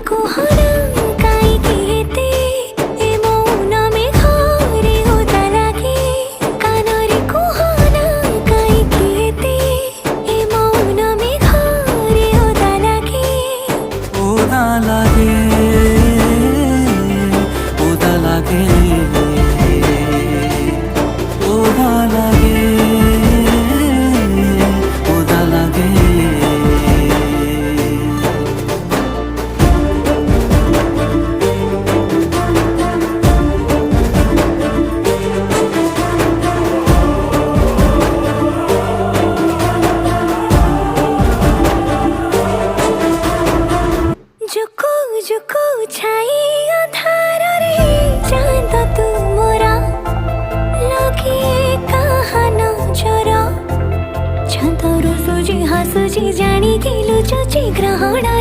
କୁହନା କାହିଁକି ଏତେ ଏ ମୌନ ମେଘରେ ଓଦା ଲାଗେ କାନରେ କୁହନା କାହିଁକି ଏତେ ଏ ମୌନ ମେଘରେ ଓଦା ଲାଗେ ওদা লাগে ওদা লাগে ওদা লাগে ওদা লাগে जुकु जुकु छाई अंधारे चांद तू मोरा लगे कहा नजर चांद सुजी हसुजी जाए